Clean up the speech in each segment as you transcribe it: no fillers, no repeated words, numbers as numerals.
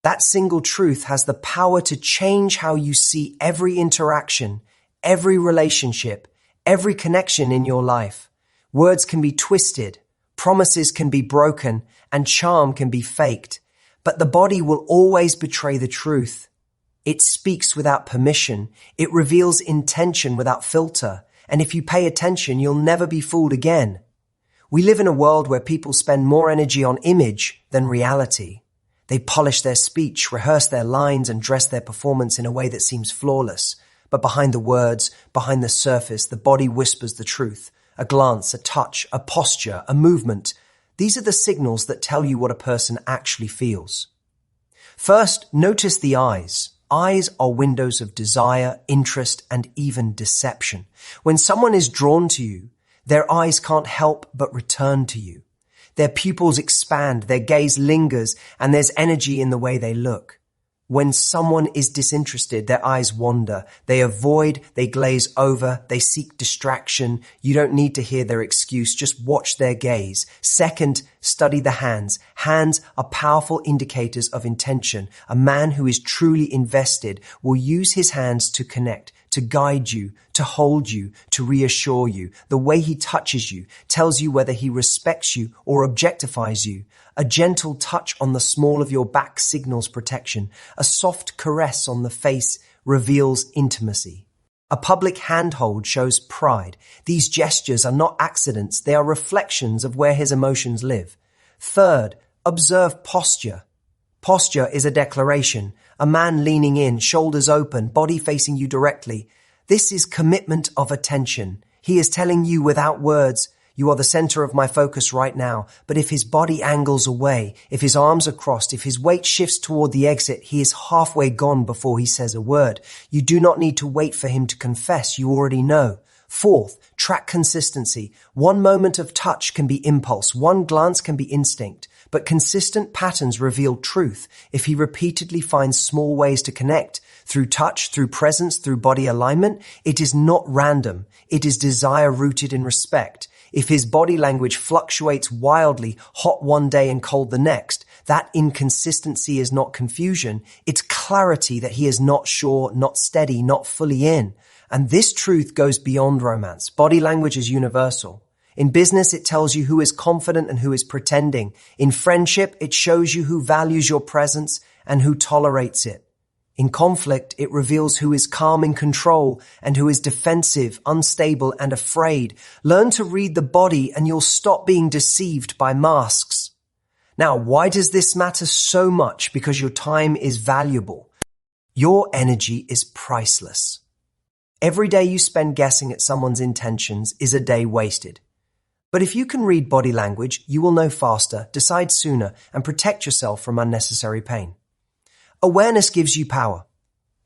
That single truth has the power to change how you see every interaction, every relationship, every connection in your life. Words can be twisted, promises can be broken, and charm can be faked. But the body will always betray the truth. It speaks without permission. It reveals intention without filter. And if you pay attention, you'll never be fooled again. We live in a world where people spend more energy on image than reality. They polish their speech, rehearse their lines, and dress their performance in a way that seems flawless. But behind the words, behind the surface, the body whispers the truth. A glance, a touch, a posture, a movement. These are the signals that tell you what a person actually feels. First, notice the eyes. Eyes are windows of desire, interest, and even deception. When someone is drawn to you, their eyes can't help but return to you. Their pupils expand, their gaze lingers, and there's energy in the way they look. When someone is disinterested, their eyes wander. They avoid, they glaze over, they seek distraction. You don't need to hear their excuse, just watch their gaze. Second, study the hands. Hands are powerful indicators of intention. A man who is truly invested will use his hands to connect, to guide you, to hold you, to reassure you. The way he touches you tells you whether he respects you or objectifies you. A gentle touch on the small of your back signals protection. A soft caress on the face reveals intimacy. A public handhold shows pride. These gestures are not accidents. They are reflections of where his emotions live. Third, observe posture. Posture is a declaration. A man leaning in, shoulders open, body facing you directly. This is commitment of attention. He is telling you without words, you are the center of my focus right now. But if his body angles away, if his arms are crossed, if his weight shifts toward the exit, he is halfway gone before he says a word. You do not need to wait for him to confess. You already know. Fourth, track consistency. One moment of touch can be impulse. One glance can be instinct. But consistent patterns reveal truth. If he repeatedly finds small ways to connect, through touch, through presence, through body alignment, it is not random. It is desire rooted in respect. If his body language fluctuates wildly, hot one day and cold the next, that inconsistency is not confusion. It's clarity that he is not sure, not steady, not fully in. And this truth goes beyond romance. Body language is universal. In business, it tells you who is confident and who is pretending. In friendship, it shows you who values your presence and who tolerates it. In conflict, it reveals who is calm in control and who is defensive, unstable, and afraid. Learn to read the body and you'll stop being deceived by masks. Now, why does this matter so much? Because your time is valuable. Your energy is priceless. Every day you spend guessing at someone's intentions is a day wasted. But if you can read body language, you will know faster, decide sooner, and protect yourself from unnecessary pain. Awareness gives you power.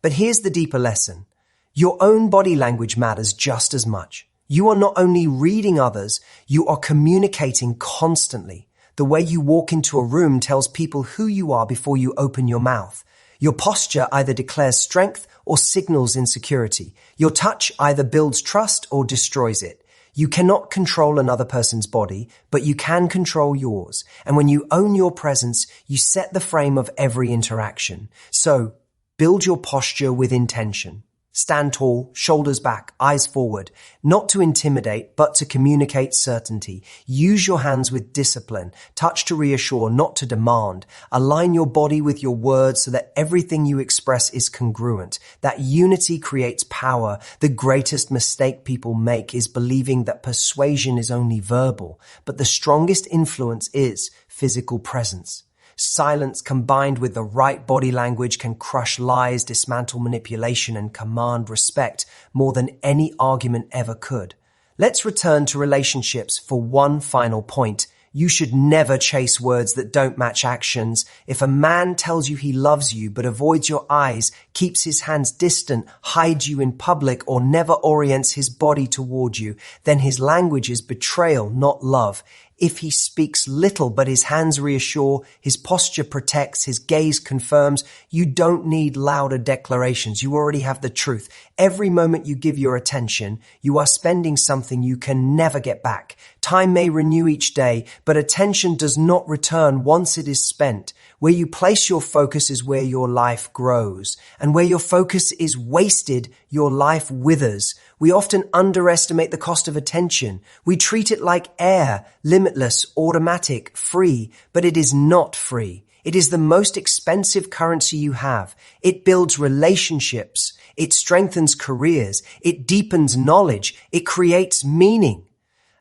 But here's the deeper lesson. Your own body language matters just as much. You are not only reading others, you are communicating constantly. The way you walk into a room tells people who you are before you open your mouth. Your posture either declares strength or signals insecurity. Your touch either builds trust or destroys it. You cannot control another person's body, but you can control yours. And when you own your presence, you set the frame of every interaction. So, build your posture with intention. Stand tall, shoulders back, eyes forward, not to intimidate, but to communicate certainty. Use your hands with discipline, touch to reassure, not to demand. Align your body with your words so that everything you express is congruent. That unity creates power. The greatest mistake people make is believing that persuasion is only verbal, but the strongest influence is physical presence. Silence combined with the right body language can crush lies, dismantle manipulation, and command respect more than any argument ever could. Let's return to relationships for one final point. You should never chase words that don't match actions. If a man tells you he loves you but avoids your eyes, keeps his hands distant, hides you in public, or never orients his body toward you, then his language is betrayal, not love. If he speaks little but his hands reassure, his posture protects, his gaze confirms, you don't need louder declarations. You already have the truth. Every moment you give your attention, you are spending something you can never get back. Time may renew each day, but attention does not return once it is spent. Where you place your focus is where your life grows. And where your focus is wasted, your life withers. We often underestimate the cost of attention. We treat it like air, limitless, automatic, free, but it is not free. It is the most expensive currency you have. It builds relationships. It strengthens careers. It deepens knowledge. It creates meaning.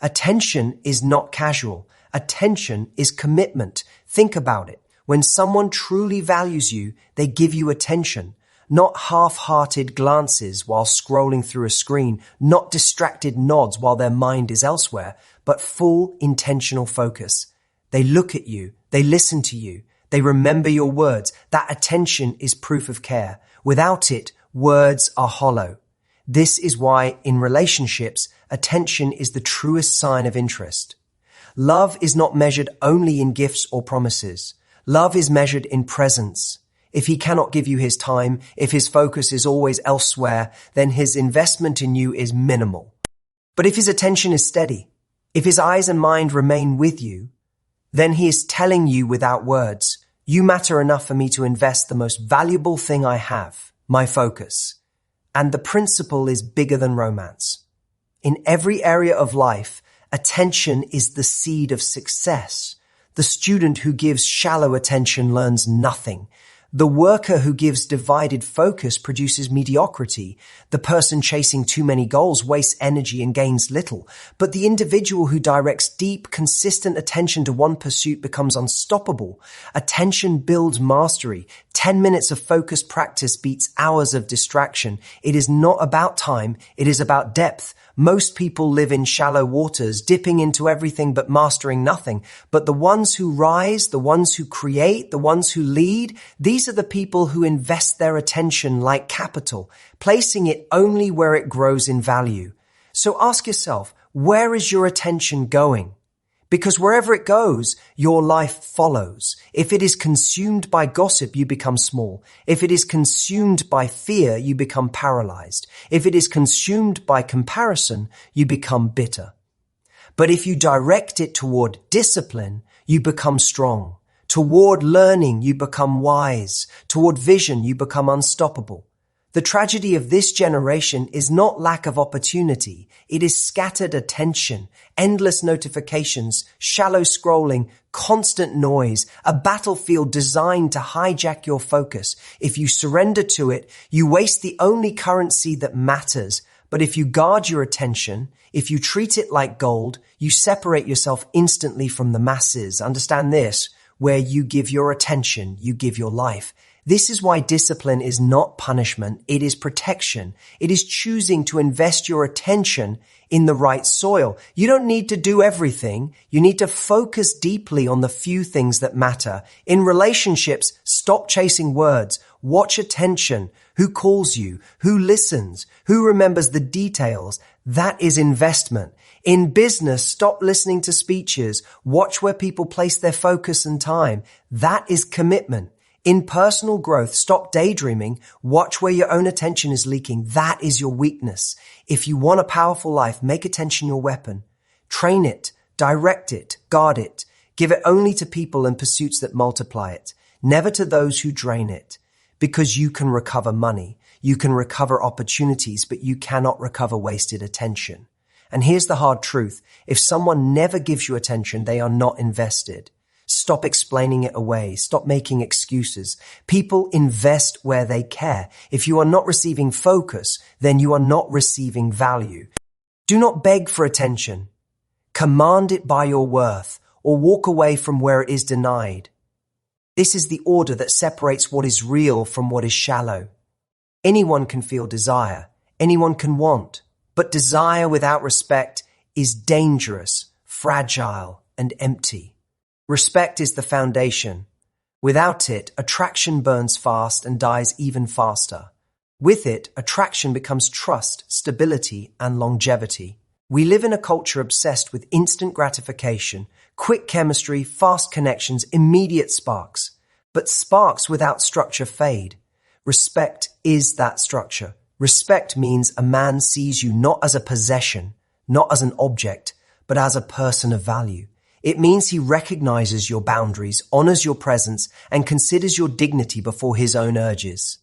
Attention is not casual. Attention is commitment. Think about it. When someone truly values you, they give you attention. Not half-hearted glances while scrolling through a screen, not distracted nods while their mind is elsewhere, but full intentional focus. They look at you. They listen to you. They remember your words. That attention is proof of care. Without it, words are hollow. This is why, in relationships, attention is the truest sign of interest. Love is not measured only in gifts or promises. Love is measured in presence. If he cannot give you his time, if his focus is always elsewhere, then his investment in you is minimal. But if his attention is steady, if his eyes and mind remain with you, then he is telling you without words, you matter enough for me to invest the most valuable thing I have, my focus. And the principle is bigger than romance. In every area of life, attention is the seed of success. The student who gives shallow attention learns nothing. The worker who gives divided focus produces mediocrity. The person chasing too many goals wastes energy and gains little. But the individual who directs deep, consistent attention to one pursuit becomes unstoppable. Attention builds mastery. 10 minutes of focused practice beats hours of distraction. It is not about time. It is about depth. Most people live in shallow waters, dipping into everything but mastering nothing. But the ones who rise, the ones who create, the ones who lead, these are the people who invest their attention like capital, placing it only where it grows in value. So ask yourself, where is your attention going? Because wherever it goes, your life follows. If it is consumed by gossip, you become small. If it is consumed by fear, you become paralyzed. If it is consumed by comparison, you become bitter. But if you direct it toward discipline, you become strong. Toward learning, you become wise. Toward vision, you become unstoppable. The tragedy of this generation is not lack of opportunity. It is scattered attention, endless notifications, shallow scrolling, constant noise, a battlefield designed to hijack your focus. If you surrender to it, you waste the only currency that matters. But if you guard your attention, if you treat it like gold, you separate yourself instantly from the masses. Understand this, where you give your attention, you give your life. This is why discipline is not punishment. It is protection. It is choosing to invest your attention in the right soil. You don't need to do everything. You need to focus deeply on the few things that matter. In relationships, stop chasing words. Watch attention. Who calls you? Who listens? Who remembers the details? That is investment. In business, stop listening to speeches. Watch where people place their focus and time. That is commitment. In personal growth, stop daydreaming. Watch where your own attention is leaking. That is your weakness. If you want a powerful life, make attention your weapon. Train it, direct it, guard it. Give it only to people and pursuits that multiply it, never to those who drain it. Because you can recover money, you can recover opportunities, but you cannot recover wasted attention. And here's the hard truth. If someone never gives you attention, they are not invested. Stop explaining it away. Stop making excuses. People invest where they care. If you are not receiving focus, then you are not receiving value. Do not beg for attention. Command it by your worth, or walk away from where it is denied. This is the order that separates what is real from what is shallow. Anyone can feel desire. Anyone can want. But desire without respect is dangerous, fragile, and empty. Respect is the foundation. Without it, attraction burns fast and dies even faster. With it, attraction becomes trust, stability, and longevity. We live in a culture obsessed with instant gratification, quick chemistry, fast connections, immediate sparks. But sparks without structure fade. Respect is that structure. Respect means a man sees you not as a possession, not as an object, but as a person of value. It means he recognizes your boundaries, honors your presence, and considers your dignity before his own urges.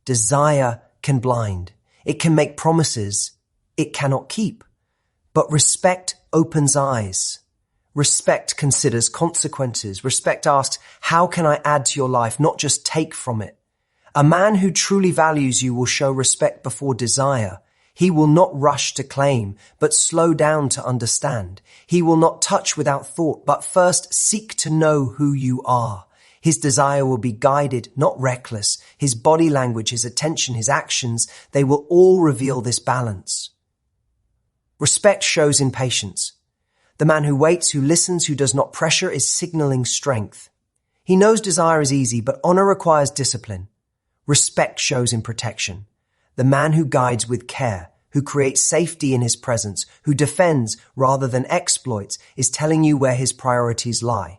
Desire can blind. It can make promises it cannot keep. But respect opens eyes. Respect considers consequences. Respect asks, how can I add to your life, not just take from it? A man who truly values you will show respect before desire. He will not rush to claim, but slow down to understand. He will not touch without thought, but first seek to know who you are. His desire will be guided, not reckless. His body language, his attention, his actions, they will all reveal this balance. Respect shows in patience. The man who waits, who listens, who does not pressure is signaling strength. He knows desire is easy, but honor requires discipline. Respect shows in protection. The man who guides with care, who creates safety in his presence, who defends rather than exploits, is telling you where his priorities lie.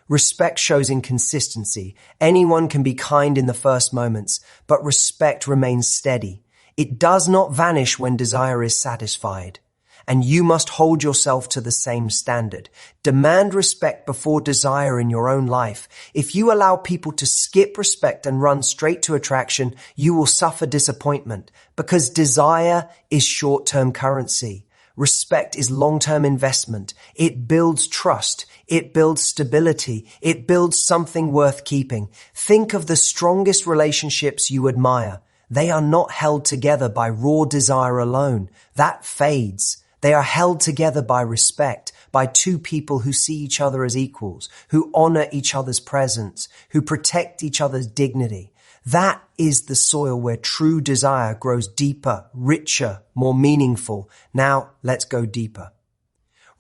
Respect shows in consistency. Anyone can be kind in the first moments, but respect remains steady. It does not vanish when desire is satisfied. And you must hold yourself to the same standard. Demand respect before desire in your own life. If you allow people to skip respect and run straight to attraction, you will suffer disappointment because desire is short-term currency. Respect is long-term investment. It builds trust. It builds stability. It builds something worth keeping. Think of the strongest relationships you admire. They are not held together by raw desire alone. That fades. They are held together by respect, by two people who see each other as equals, who honor each other's presence, who protect each other's dignity. That is the soil where true desire grows deeper, richer, more meaningful. Now, let's go deeper.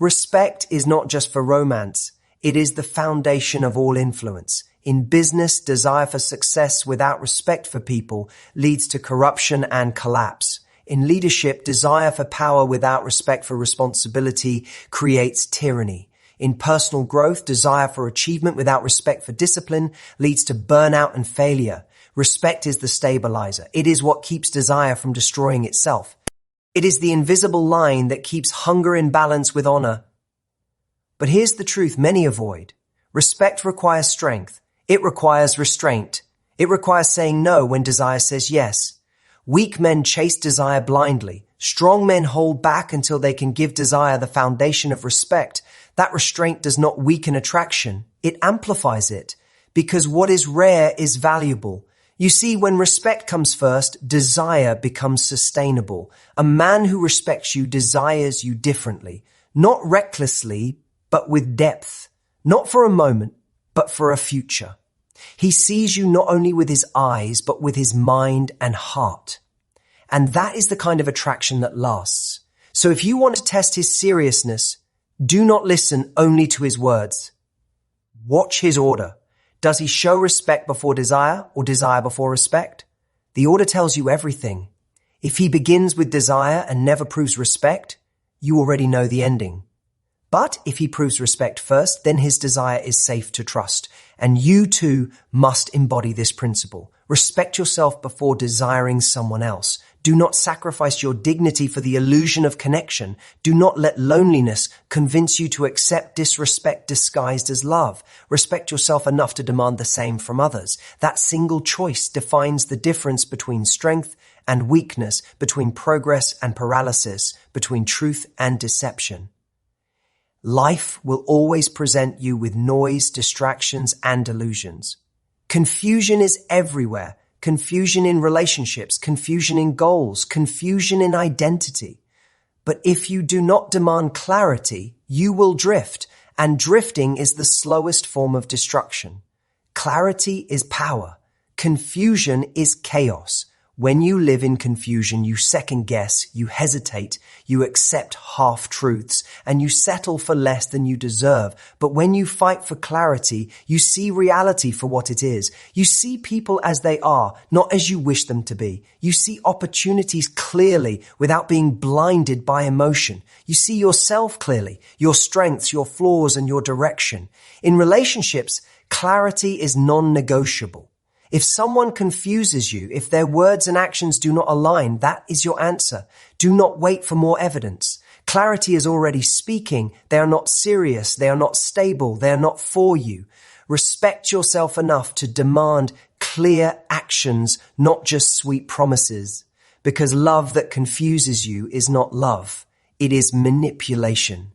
Respect is not just for romance. It is the foundation of all influence. In business, desire for success without respect for people leads to corruption and collapse. In leadership, desire for power without respect for responsibility creates tyranny. In personal growth, desire for achievement without respect for discipline leads to burnout and failure. Respect is the stabilizer. It is what keeps desire from destroying itself. It is the invisible line that keeps hunger in balance with honor. But here's the truth many avoid. Respect requires strength. It requires restraint. It requires saying no when desire says yes. Weak men chase desire blindly. Strong men hold back until they can give desire the foundation of respect. That restraint does not weaken attraction. It amplifies it. Because what is rare is valuable. You see, when respect comes first, desire becomes sustainable. A man who respects you desires you differently. Not recklessly, but with depth. Not for a moment, but for a future. He sees you not only with his eyes, but with his mind and heart. And that is the kind of attraction that lasts. So if you want to test his seriousness, do not listen only to his words. Watch his order. Does he show respect before desire or desire before respect? The order tells you everything. If he begins with desire and never proves respect, you already know the ending. But if he proves respect first, then his desire is safe to trust. And you too must embody this principle. Respect yourself before desiring someone else. Do not sacrifice your dignity for the illusion of connection. Do not let loneliness convince you to accept disrespect disguised as love. Respect yourself enough to demand the same from others. That single choice defines the difference between strength and weakness, between progress and paralysis, between truth and deception. Life will always present you with noise, distractions, and illusions. Confusion is everywhere. Confusion in relationships, confusion in goals, confusion in identity. But if you do not demand clarity, you will drift, and drifting is the slowest form of destruction. Clarity is power. Confusion is chaos. When you live in confusion, you second guess, you hesitate, you accept half-truths, and you settle for less than you deserve. But when you fight for clarity, you see reality for what it is. You see people as they are, not as you wish them to be. You see opportunities clearly without being blinded by emotion. You see yourself clearly, your strengths, your flaws, and your direction. In relationships, clarity is non-negotiable. If someone confuses you, if their words and actions do not align, that is your answer. Do not wait for more evidence. Clarity is already speaking. They are not serious. They are not stable. They are not for you. Respect yourself enough to demand clear actions, not just sweet promises. Because love that confuses you is not love. It is manipulation.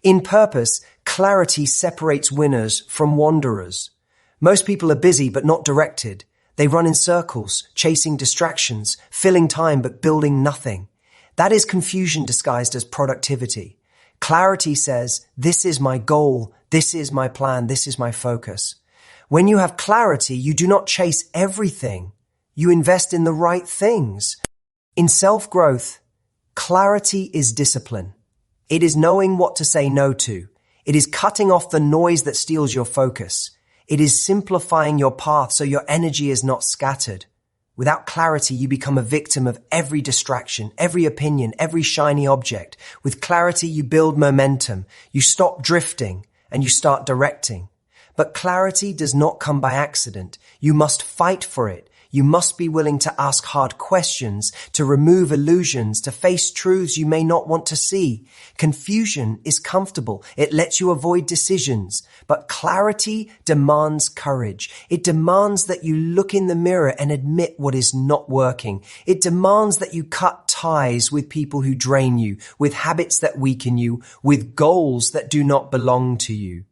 In purpose, clarity separates winners from wanderers. Most people are busy but not directed. They run in circles, chasing distractions, filling time but building nothing. That is confusion disguised as productivity. Clarity says, this is my goal, this is my plan, this is my focus. When you have clarity, you do not chase everything. You invest in the right things. In self-growth, clarity is discipline. It is knowing what to say no to. It is cutting off the noise that steals your focus. It is simplifying your path so your energy is not scattered. Without clarity, you become a victim of every distraction, every opinion, every shiny object. With clarity, you build momentum. You stop drifting and you start directing. But clarity does not come by accident. You must fight for it. You must be willing to ask hard questions, to remove illusions, to face truths you may not want to see. Confusion is comfortable. It lets you avoid decisions. But clarity demands courage. It demands that you look in the mirror and admit what is not working. It demands that you cut ties with people who drain you, with habits that weaken you, with goals that do not belong to you.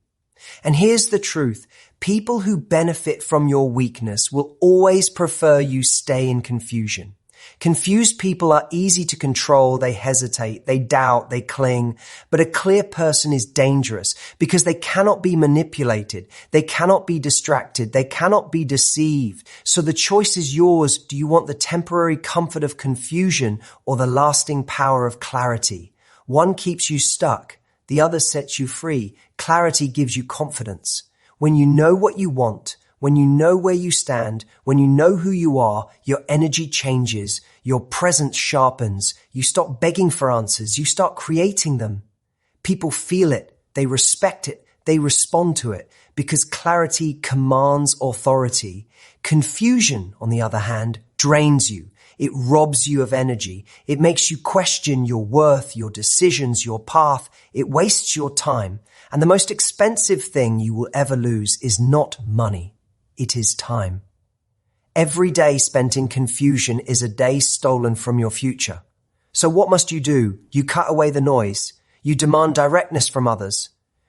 And here's the truth. People who benefit from your weakness will always prefer you stay in confusion. Confused people are easy to control. They hesitate, they doubt, they cling. But a clear person is dangerous because they cannot be manipulated. They cannot be distracted. They cannot be deceived. So the choice is yours. Do you want the temporary comfort of confusion or the lasting power of clarity? One keeps you stuck. The other sets you free. Clarity gives you confidence. When you know what you want, when you know where you stand, when you know who you are, your energy changes, your presence sharpens, you stop begging for answers, you start creating them. People feel it, they respect it, they respond to it, because clarity commands authority. Confusion, on the other hand, drains you. It robs you of energy. It makes you question your worth, your decisions, your path. It wastes your time. And the most expensive thing you will ever lose is not money. It is time. Every day spent in confusion is a day stolen from your future. So what must you do? You cut away the noise. You demand directness from others.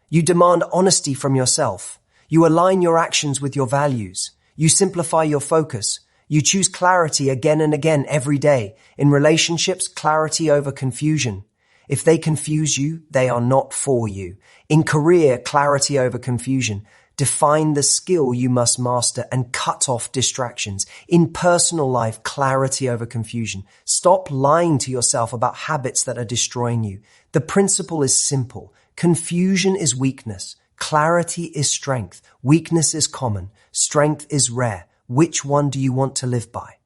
You demand honesty from yourself. You align your actions with your values. You simplify your focus. You choose clarity again and again every day. In relationships, clarity over confusion. If they confuse you, they are not for you. In career, clarity over confusion. Define the skill you must master and cut off distractions. In personal life, clarity over confusion. Stop lying to yourself about habits that are destroying you. The principle is simple. Confusion is weakness. Clarity is strength. Weakness is common. Strength is rare. Which one do you want to live by?